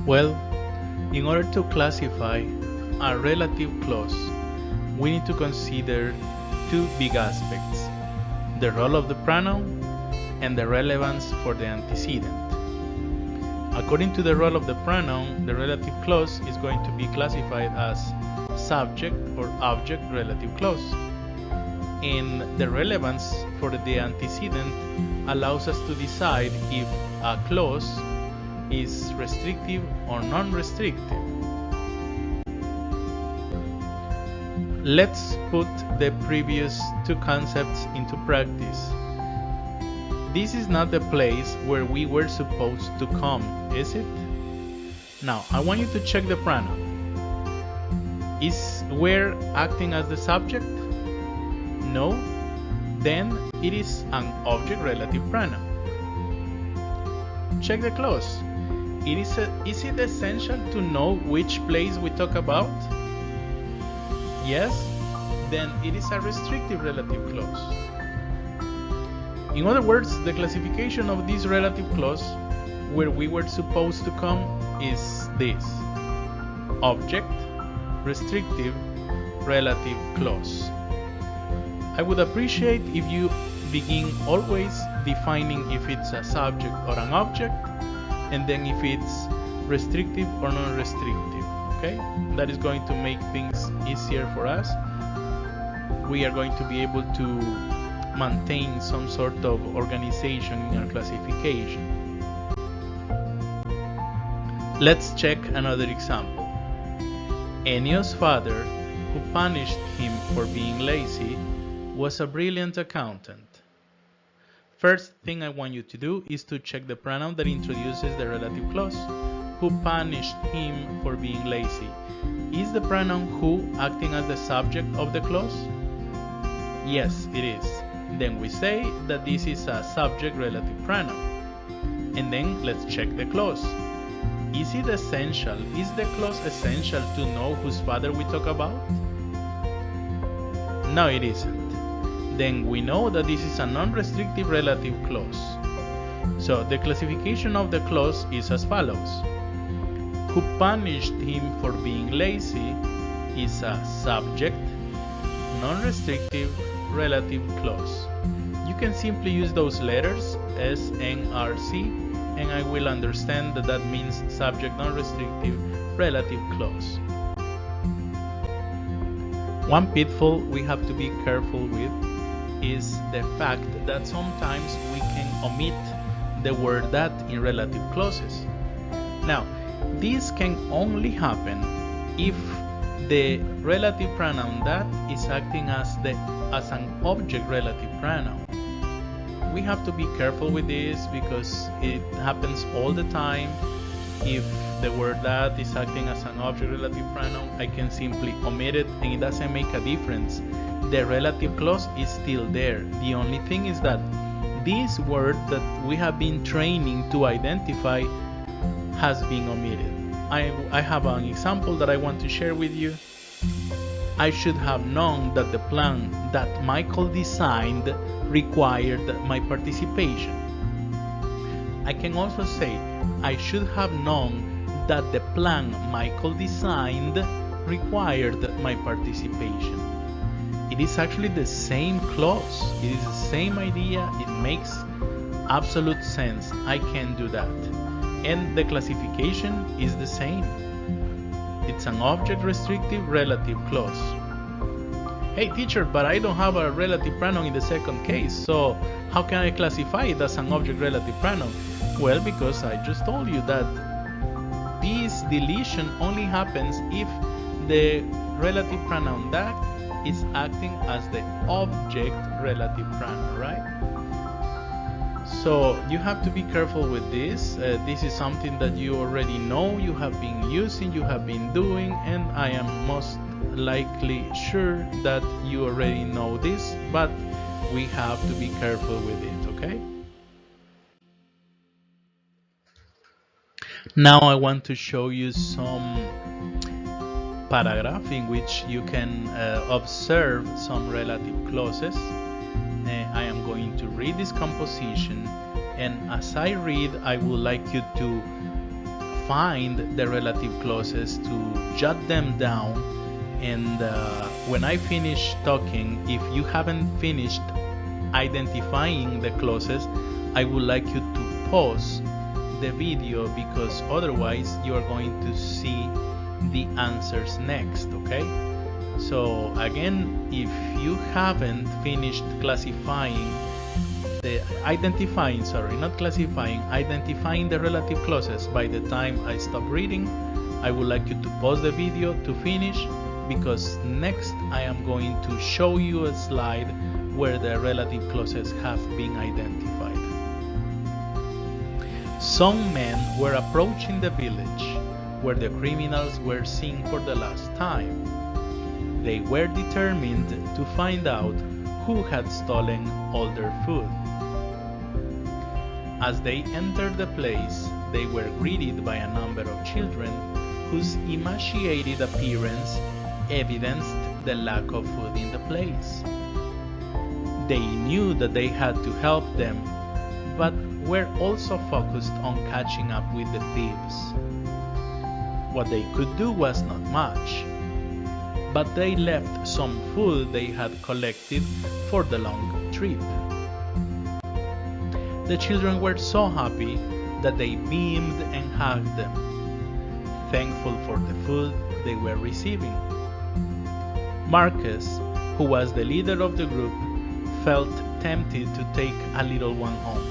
Well, in order to classify a relative clause, we need to consider two big aspects: the role of the pronoun and the relevance for the antecedent. According to the role of the pronoun, the relative clause is going to be classified as subject or object relative clause. And the relevance for the antecedent allows us to decide if a clause is restrictive or non-restrictive. Let's put the previous two concepts into practice. This is not the place where we were supposed to come, is it? Now, I want you to check the pronoun. Is where acting as the subject? No? Then it is an object relative pronoun. Check the clause. Is it essential to know which place we talk about? Yes? Then it is a restrictive relative clause. In other words, the classification of this relative clause where we were supposed to come is this: object, restrictive, relative clause. I would appreciate if you begin always defining if it's a subject or an object, and then if it's restrictive or non-restrictive, okay? That is going to make things easier for us. We are going to be able to maintain some sort of organization in our classification. Let's check another example. Ennio's father, who punished him for being lazy, was a brilliant accountant. First thing I want you to do is to check the pronoun that introduces the relative clause. Who punished him for being lazy? Is the pronoun who acting as the subject of the clause? Yes, it is. Then we say that this is a subject relative pronoun. And then let's check the clause. Is it essential? Is the clause essential to know whose father we talk about? No, it isn't. Then we know that this is a non-restrictive relative clause. So the classification of the clause is as follows. Who punished him for being lazy is a subject, non-restrictive relative clause. You can simply use those letters S, N, R, C, and I will understand that that means subject, non-restrictive relative clause. One pitfall we have to be careful with is the fact that sometimes we can omit the word that in relative clauses. Now, this can only happen if the relative pronoun that is acting as an object relative pronoun. We have to be careful with this because it happens all the time. If the word that is acting as an object relative pronoun, I can simply omit it and it doesn't make a difference. The relative clause is still there. The only thing is that this word that we have been training to identify has been omitted. I have an example that I want to share with you. I should have known that the plan that Michael designed required my participation. I can also say, I should have known that the plan Michael designed required my participation. It is actually the same clause. It is the same idea. It makes absolute sense. I can do that. And the classification is the same. It's an object restrictive relative clause. Hey teacher, but I don't have a relative pronoun in the second case, so how can I classify it as an object relative pronoun? Well, because I just told you that this deletion only happens if the relative pronoun that is acting as the object relative pronoun, right? So you have to be careful with this. This is something that you already know, you have been using, you have been doing, and I am most likely sure that you already know this, but we have to be careful with it, okay? Now I want to show you some paragraph in which you can observe some relative clauses. I am going to read this composition, and as I read, I would like you to find the relative clauses, to jot them down, and when I finish talking, if you haven't finished identifying the clauses, I would like you to pause the video, because otherwise you are going to see the answers next. Okay, so again, if you haven't finished identifying the relative clauses by the time I stop reading, I would like you to pause the video to finish, because next I am going to show you a slide where the relative clauses have been identified. Some men were approaching the village where the criminals were seen for the last time. They were determined to find out who had stolen all their food. As they entered the place, they were greeted by a number of children whose emaciated appearance evidenced the lack of food in the place. They knew that they had to help them, but were also focused on catching up with the thieves. What they could do was not much, but they left some food they had collected for the long trip. The children were so happy that they beamed and hugged them, thankful for the food they were receiving. Marcus, who was the leader of the group, felt tempted to take a little one home.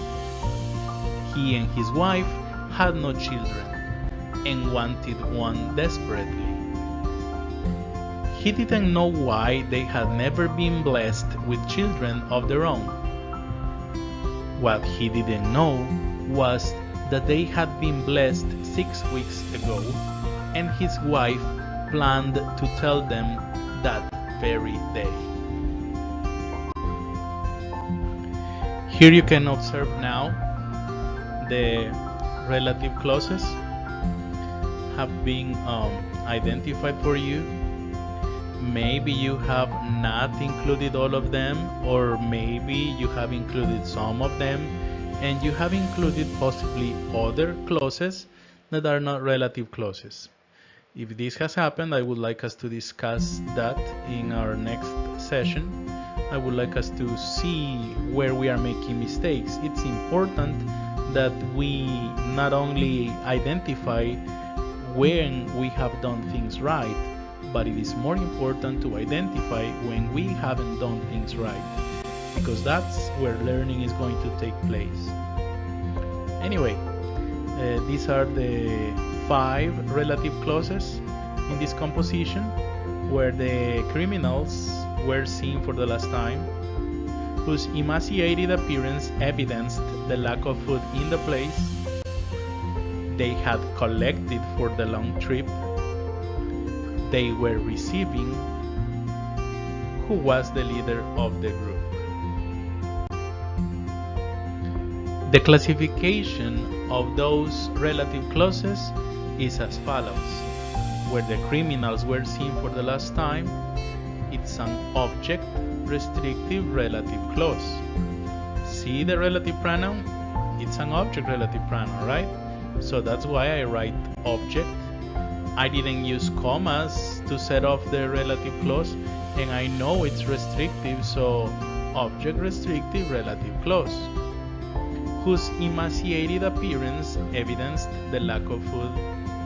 He and his wife had no children and wanted one desperately. He didn't know why they had never been blessed with children of their own. What he didn't know was that they had been blessed 6 weeks ago, and his wife planned to tell them that very day. Here you can observe now the relative clauses have been identified for you. Maybe you have not included all of them, or maybe you have included some of them, and you have included possibly other clauses that are not relative clauses. If this has happened, I would like us to discuss that in our next session. I would like us to see where we are making mistakes. It's important that we not only identify when we have done things right, but it is more important to identify when we haven't done things right, because that's where learning is going to take place. Anyway, these are the 5 relative clauses in this composition where the criminals were seen for the last time, whose emaciated appearance evidenced the lack of food in the place they had collected for the long trip they were receiving, who was the leader of the group. The classification of those relative clauses is as follows. Where the criminals were seen for the last time, it's an object restrictive relative clause. See the relative pronoun? It's an object relative pronoun, right? So that's why I write object. I didn't use commas to set off the relative clause, and I know it's restrictive, so object restrictive relative clause, whose emaciated appearance evidenced the lack of food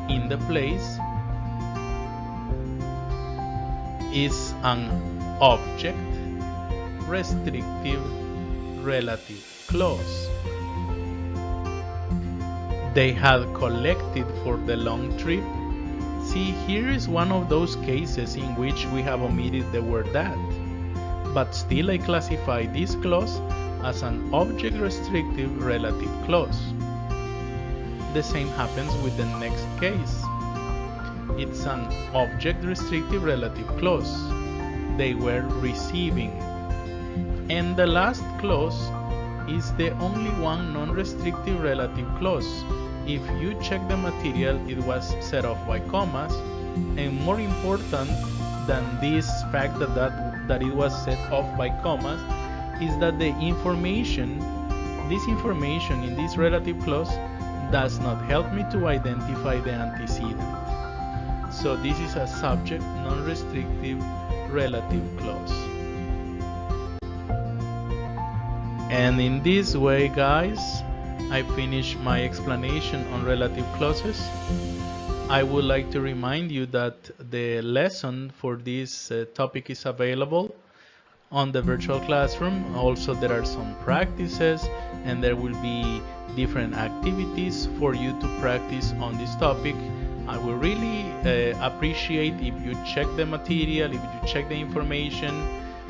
in the place, is an object restrictive relative clause. They had collected for the long trip. See, here is one of those cases in which we have omitted the word that, but still I classify this clause as an object restrictive relative clause. The same happens with the next case. It's an object restrictive relative clause. They were receiving. And the last clause is the only one non-restrictive relative clause. If you check the material, it was set off by commas, and more important than this fact that it was set off by commas is that this information in this relative clause does not help me to identify the antecedent. So this is a subject non-restrictive relative clause. And in this way, guys, I finish my explanation on relative clauses. I would like to remind you that the lesson for this topic is available on the virtual classroom. Also, there are some practices and there will be different activities for you to practice on this topic. I will really appreciate if you check the material, if you check the information,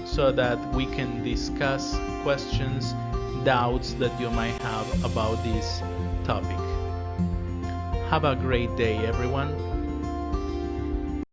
so that we can discuss questions, doubts that you might have about this topic. Have a great day, everyone.